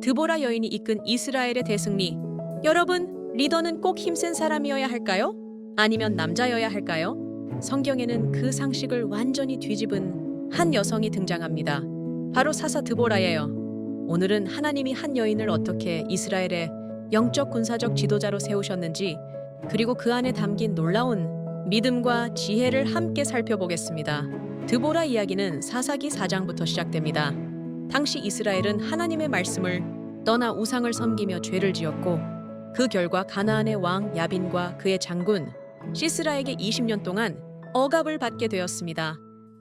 드보라 여인이 이끈 이스라엘의 대승리. 여러분, 리더는 꼭 힘센 사람이어야 할까요? 아니면 남자여야 할까요? 성경에는 그 상식을 완전히 뒤집은 한 여성이 등장합니다. 바로 사사 드보라예요. 오늘은 하나님이 한 여인을 어떻게 이스라엘의 영적 군사적 지도자로 세우셨는지, 그리고 그 안에 담긴 놀라운 믿음과 지혜를 함께 살펴보겠습니다. 드보라 이야기는 사사기 4장부터 시작됩니다. 당시 이스라엘은 하나님의 말씀을 떠나 우상을 섬기며 죄를 지었고, 그 결과 가나안의 왕 야빈과 그의 장군 시스라에게 20년 동안 억압을 받게 되었습니다.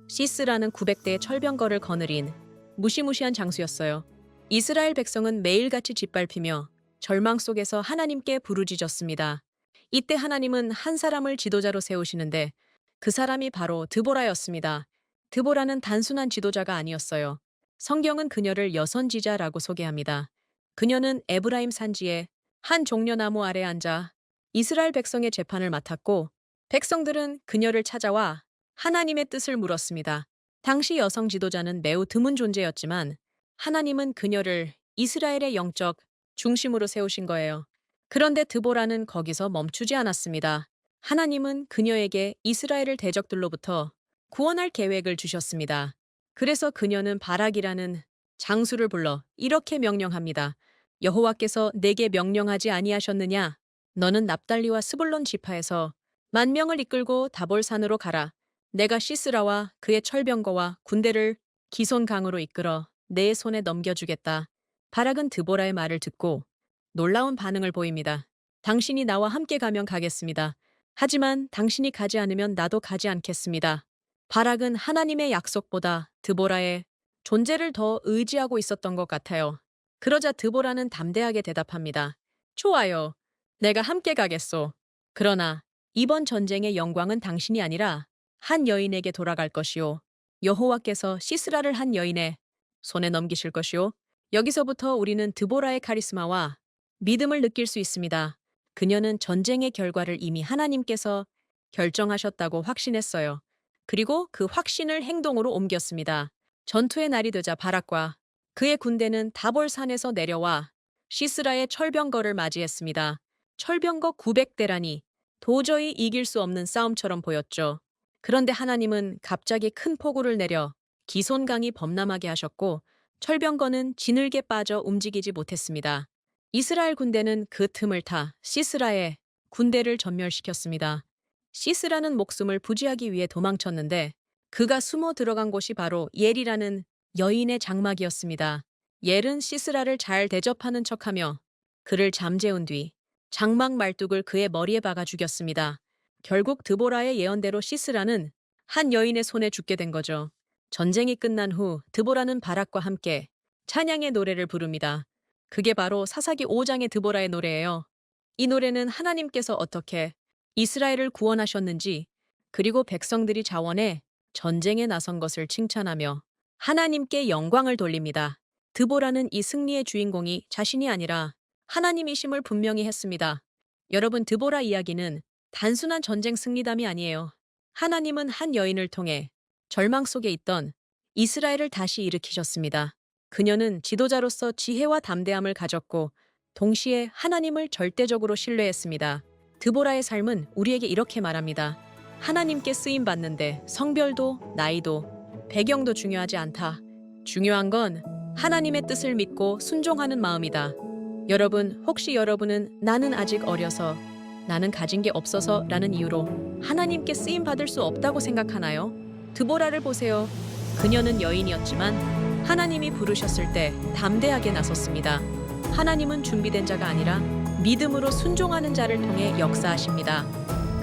시스라는 900대의 철병거를 거느린 무시무시한 장수였어요. 이스라엘 백성은 매일같이 짓밟히며 절망 속에서 하나님께 부르짖었습니다. 이때 하나님은 한 사람을 지도자로 세우시는데 그 사람이 바로 드보라였습니다. 드보라는 단순한 지도자가 아니었어요. 성경은 그녀를 여선지자라고 소개합니다. 그녀는 에브라임 산지에 한 종려나무 아래 앉아 이스라엘 백성의 재판을 맡았고, 백성들은 그녀를 찾아와 하나님의 뜻을 물었습니다. 당시 여성 지도자는 매우 드문 존재였지만 하나님은 그녀를 이스라엘의 영적 중심으로 세우신 거예요. 그런데 드보라는 거기서 멈추지 않았습니다. 하나님은 그녀에게 이스라엘을 대적들로부터 구원할 계획을 주셨습니다. 그래서 그녀는 바락이라는 장수를 불러 이렇게 명령합니다. 여호와께서 내게 명령하지 아니하셨느냐? 너는 납달리와 스불론 지파에서 10,000명을 이끌고 다볼산으로 가라. 내가 시스라와 그의 철병거와 군대를 기손 강으로 이끌어 내 손에 넘겨주겠다. 바락은 드보라의 말을 듣고 놀라운 반응을 보입니다. 당신이 나와 함께 가면 가겠습니다. 하지만 당신이 가지 않으면 나도 가지 않겠습니다. 바락은 하나님의 약속보다 드보라의 존재를 더 의지하고 있었던 것 같아요. 그러자 드보라는 담대하게 대답합니다. 좋아요. 내가 함께 가겠소. 그러나 이번 전쟁의 영광은 당신이 아니라 한 여인에게 돌아갈 것이요. 여호와께서 시스라를 한 여인의 손에 넘기실 것이요. 여기서부터 우리는 드보라의 카리스마와 믿음을 느낄 수 있습니다. 그녀는 전쟁의 결과를 이미 하나님께서 결정하셨다고 확신했어요. 그리고 그 확신을 행동으로 옮겼습니다. 전투의 날이 되자 바락과 그의 군대는 다볼산에서 내려와 시스라의 철병거를 맞이했습니다. 철병거 900대라니 도저히 이길 수 없는 싸움처럼 보였죠. 그런데 하나님은 갑자기 큰 폭우를 내려 기손강이 범람하게 하셨고, 철병거는 진흙에 빠져 움직이지 못했습니다. 이스라엘 군대는 그 틈을 타 시스라의 군대를 전멸시켰습니다. 시스라는 목숨을 부지하기 위해 도망쳤는데 그가 숨어 들어간 곳이 바로 옐이라는 여인의 장막이었습니다. 옐은 시스라를 잘 대접하는 척하며 그를 잠재운 뒤 장막 말뚝을 그의 머리에 박아 죽였습니다. 결국 드보라의 예언대로 시스라는 한 여인의 손에 죽게 된 거죠. 전쟁이 끝난 후 드보라는 바락과 함께 찬양의 노래를 부릅니다. 그게 바로 사사기 5장의 드보라의 노래예요. 이 노래는 하나님께서 어떻게 이스라엘을 구원하셨는지, 그리고 백성들이 자원해 전쟁에 나선 것을 칭찬하며 하나님께 영광을 돌립니다. 드보라는 이 승리의 주인공이 자신이 아니라 하나님이심을 분명히 했습니다. 여러분, 드보라 이야기는 단순한 전쟁 승리담이 아니에요. 하나님은 한 여인을 통해 절망 속에 있던 이스라엘을 다시 일으키셨습니다. 그녀는 지도자로서 지혜와 담대함을 가졌고 동시에 하나님을 절대적으로 신뢰했습니다. 드보라의 삶은 우리에게 이렇게 말합니다. 하나님께 쓰임 받는데 성별도 나이도 배경도 중요하지 않다. 중요한 건 하나님의 뜻을 믿고 순종하는 마음이다. 여러분, 혹시 여러분은 나는 아직 어려서, 나는 가진 게 없어서 라는 이유로 하나님께 쓰임 받을 수 없다고 생각하나요? 드보라를 보세요. 그녀는 여인이었지만 하나님이 부르셨을 때 담대하게 나섰습니다. 하나님은 준비된 자가 아니라 믿음으로 순종하는 자를 통해 역사하십니다.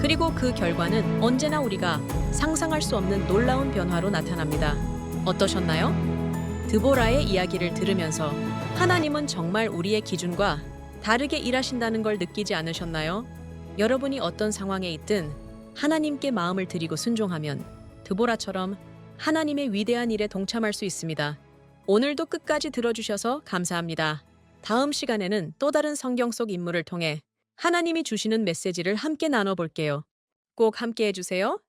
그리고 그 결과는 언제나 우리가 상상할 수 없는 놀라운 변화로 나타납니다. 어떠셨나요? 드보라의 이야기를 들으면서 하나님은 정말 우리의 기준과 다르게 일하신다는 걸 느끼지 않으셨나요? 여러분이 어떤 상황에 있든 하나님께 마음을 드리고 순종하면 드보라처럼 하나님의 위대한 일에 동참할 수 있습니다. 오늘도 끝까지 들어주셔서 감사합니다. 다음 시간에는 또 다른 성경 속 인물을 통해 하나님이 주시는 메시지를 함께 나눠볼게요. 꼭 함께 해주세요.